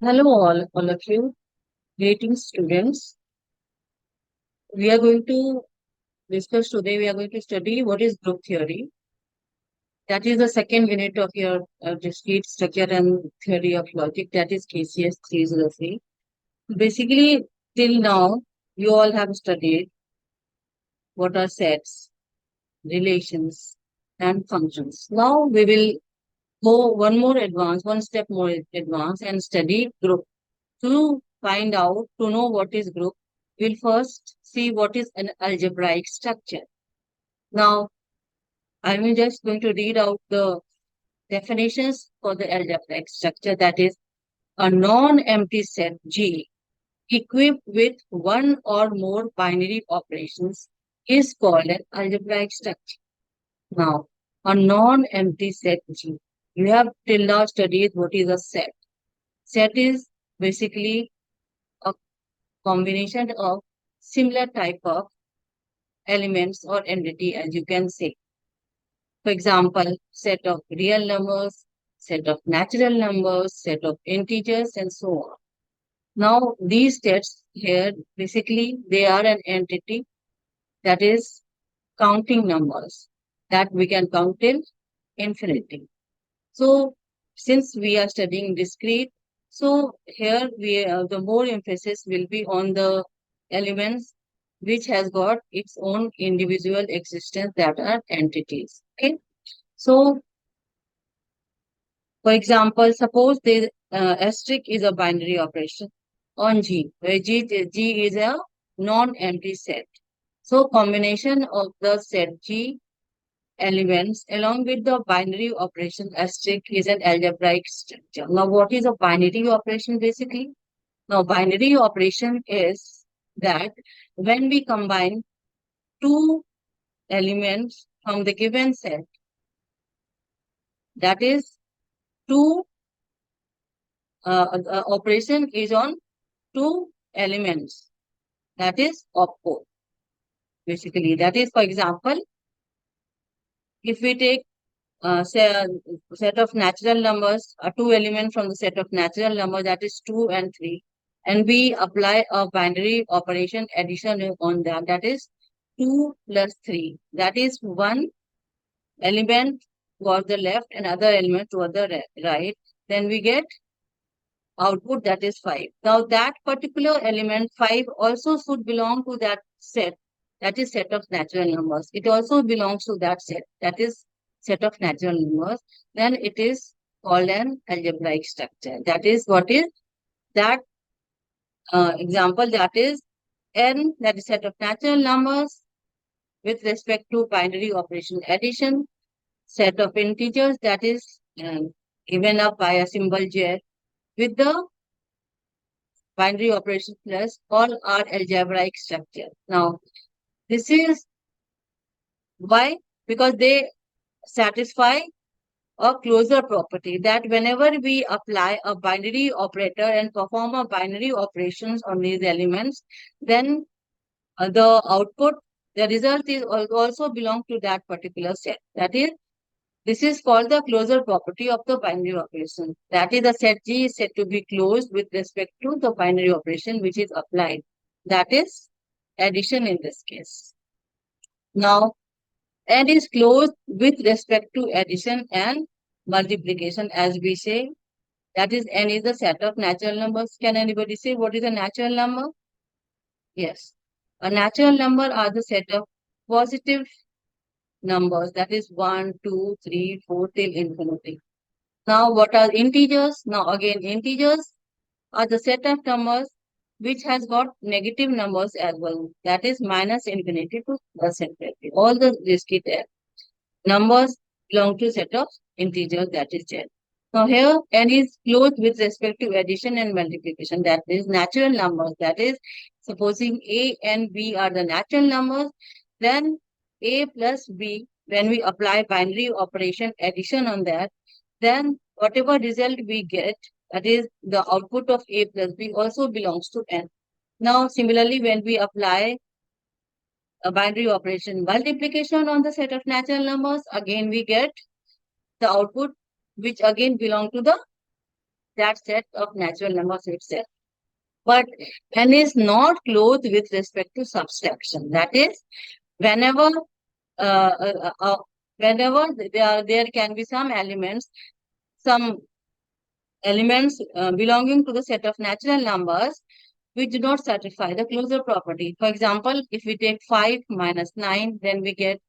Hello, all of you. Greetings, students. We are going to discuss today, we are going to study what is group theory. That is the second unit of your discrete structure and theory of logic. That is KCS 303. Basically, till now, you all have studied what are sets, relations, and functions. Now, we will go one step more advanced and study group. To find out, to know what is group, we'll first see what is an algebraic structure. Now, I'm just going to read out the definitions for the algebraic structure. That is, a non-empty set G equipped with one or more binary operations is called an algebraic structure. Now, a non-empty set G. You have till now studied what is a set. Set is basically a combination of similar type of elements or entity, as you can say. For example, set of real numbers, set of natural numbers, set of integers, and so on. Now, these sets here, basically, they are an entity that is counting numbers that we can count till infinity. So, since we are studying discrete, so here the more emphasis will be on the elements which has got its own individual existence that are entities. Okay. So, for example, suppose the asterisk is a binary operation on G, where G is a non-empty set. So, combination of the set G elements along with the binary operation asterisk is an algebraic structure. Now, what is a binary operation basically? Now, binary operation is that when we combine two elements from the given set, that is two operation is on two elements, that is opcode. Basically, that is, for example, if we take set of natural numbers, two elements from the set of natural numbers, that is 2 and 3, and we apply a binary operation addition on that, that is 2 plus 3, that is one element towards the left and other element towards the right, then we get output, that is 5. Now that particular element 5 also should belong to that set, that is set of natural numbers. It also belongs to that set, that is set of natural numbers. Then it is called an algebraic structure. That is what is that example, that is n, that is set of natural numbers with respect to binary operation addition, set of integers that is given up by a symbol j with the binary operation plus all are algebraic structure. Now, this is why, because they satisfy a closure property that whenever we apply a binary operator and perform a binary operations on these elements, then the output, the result is also belong to that particular set. That is, this is called the closure property of the binary operation. That is, the set G is said to be closed with respect to the binary operation which is applied. That is addition in this case. Now, n is closed with respect to addition and multiplication, as we say. That is, n is the set of natural numbers. Can anybody say what is a natural number? Yes. A natural number are the set of positive numbers, that is 1, 2, 3, 4 till infinity. Now, what are integers? Now, again, integers are the set of numbers which has got negative numbers as well. That is minus infinity to plus infinity. All the discrete numbers belong to set of integers, that is n. Now, here n is closed with respect to addition and multiplication. That is natural numbers. That is, supposing a and b are the natural numbers, then a plus b, when we apply binary operation addition on that, then whatever result we get, that is the output of a plus b, also belongs to n. Now, similarly, when we apply a binary operation multiplication on the set of natural numbers, again we get the output which again belong to the that set of natural numbers itself. But n is not closed with respect to subtraction. That is, whenever uh, uh, uh, whenever there can be some elements belonging to the set of natural numbers which do not satisfy the closure property. For example, if we take 5 minus 9, then we get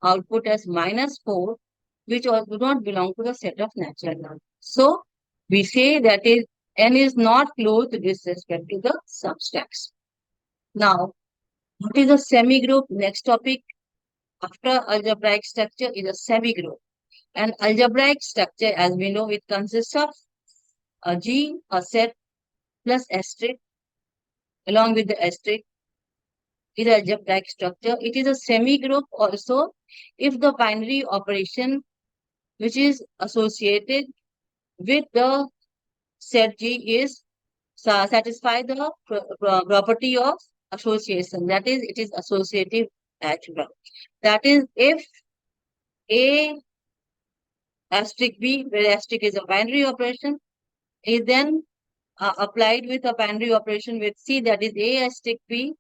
output as minus 4, which also do not belong to the set of natural numbers. So, we say that is n is not closed with respect to the subtraction. Now, what is a semigroup? Next topic after algebraic structure is a semigroup. An algebraic structure, as we know, it consists of a G, a set plus asterisk, along with the asterisk is algebraic structure. It is a semigroup also if the binary operation which is associated with the set G is satisfy the property of association. That is, it is associative algebra. That is, if A asterisk B, where asterisk is a binary operation, is then applied with a binary operation with C, that is A asterisk B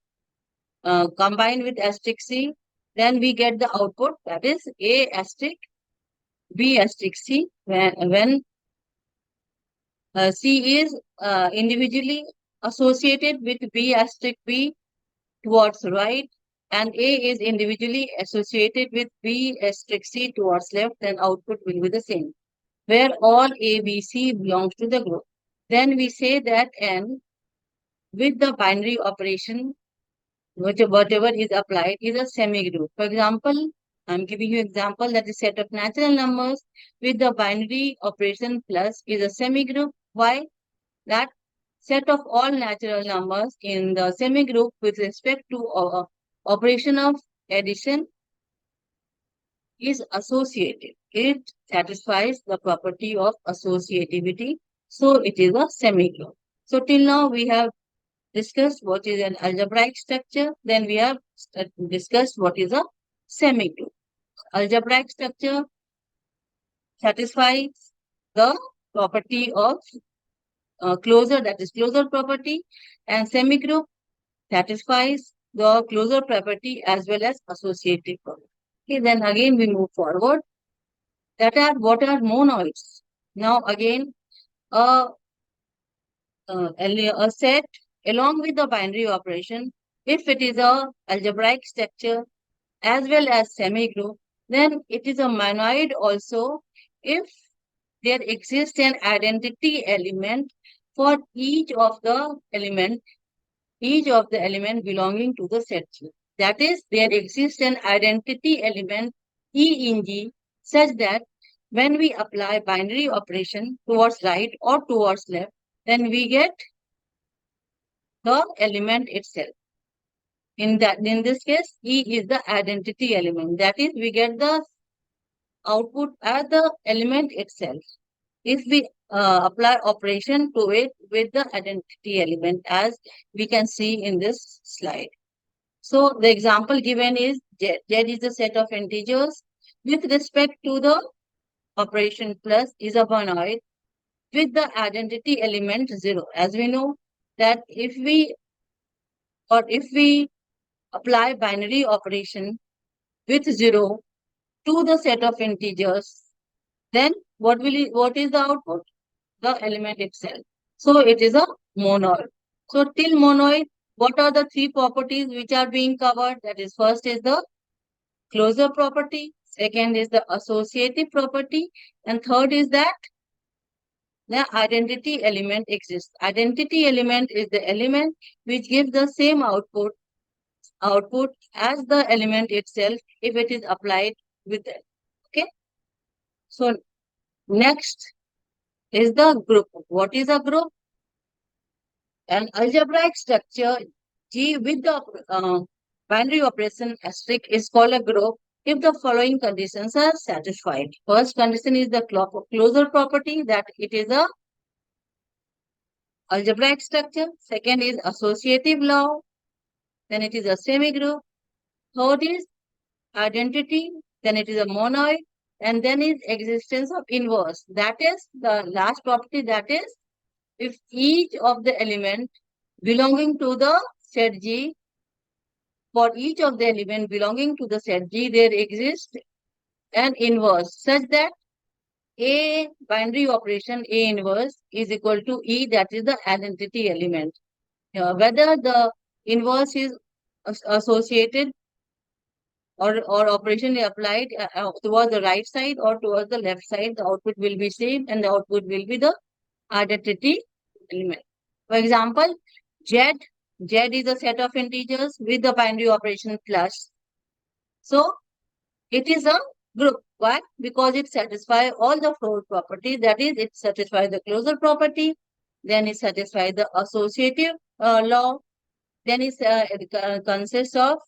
combined with asterisk C, then we get the output, that is A asterisk B asterisk C, when C is individually associated with B asterisk B towards right, and A is individually associated with B asterisk C towards left, then output will be the same, where all A, B, C belongs to the group. Then we say that N with the binary operation, whatever is applied, is a semigroup. For example, I'm giving you example that the set of natural numbers with the binary operation plus is a semigroup. Why? That set of all natural numbers in the semigroup with respect to operation of addition is associated. It satisfies the property of associativity. So it is a semigroup. So till now we have discussed what is an algebraic structure. Then we have discussed what is a semigroup. Algebraic structure satisfies the property of closure, that is closure property, and semigroup satisfies the closure property as well as associative property. Okay, then again we move forward. What are monoids? Now again, a, a set along with the binary operation, if it is a algebraic structure as well as semigroup, then it is a monoid also if there exists an identity element for each of the element belonging to the set G. That is, there exists an identity element E in G such that when we apply binary operation towards right or towards left, then we get the element itself. In this case, E is the identity element. That is, we get the output as the element itself. If we apply operation to it with the identity element, as we can see in this slide. So the example given is Z. Z is a set of integers with respect to the operation plus is a monoid with the identity element 0. As we know that if we apply binary operation with 0 to the set of integers, then what is the output? The element itself. So it is a monoid. So till monoid, what are the three properties which are being covered? That is, first is the closure property, second is the associative property, and third is that the identity element exists. Identity element is the element which gives the same output as the element itself if it is applied with it. Okay. So next is the group. What is a group? An algebraic structure G with the binary operation asterisk is called a group if the following conditions are satisfied. First condition is the closure property, that it is a algebraic structure. Second is associative law. Then it is a semigroup. Third is identity. Then it is a monoid. and then is existence of inverse. That is the last property, that is if each of the element belonging to the set G, for each of the element belonging to the set G, there exists an inverse such that A binary operation A inverse is equal to E, that is the identity element. Whether the inverse is associated or operation is applied towards the right side or towards the left side, the output will be same and the output will be the identity element. For example, Z, Z is a set of integers with the binary operation plus. So it is a group. Why? Because it satisfies all the four properties. That is, it satisfies the closure property, then it satisfies the associative law, then it consists of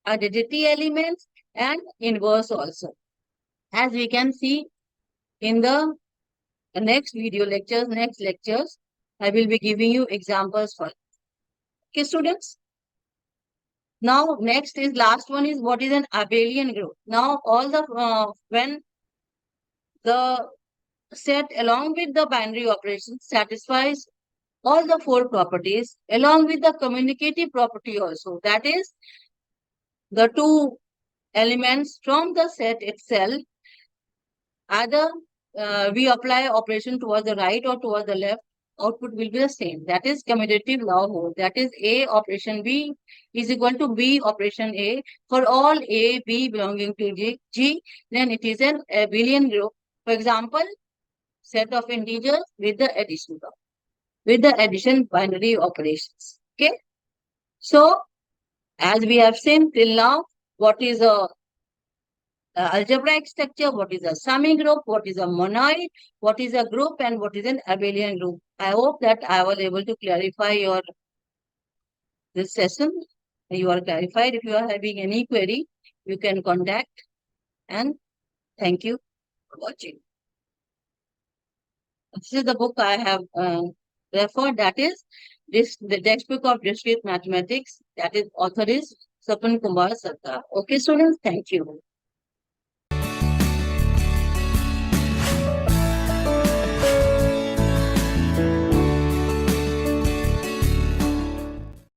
identity elements and inverse also. As we can see in the next video lectures, next lectures, I will be giving you examples for. Okay, students. Now, next is last one is what is an abelian group. Now, all the when the set along with the binary operation satisfies all the four properties along with the communicative property also. That is, the two elements from the set itself, either we apply operation towards the right or towards the left, output will be the same. That is commutative law hold. That is A operation B is equal to B operation A for all A, B belonging to G, then it is an abelian group. For example, set of integers with the addition binary operations. Okay. So, as we have seen till now, what is a algebraic structure, what is a semigroup, what is a monoid, what is a group, and what is an abelian group. I hope that I was able to clarify your this session. You are clarified. If you are having any query, you can contact, and thank you for watching. This is the book I have referred, that is the textbook of discrete mathematics, that is author is Sapan Kumar Sarkar. Okay, students, thank you.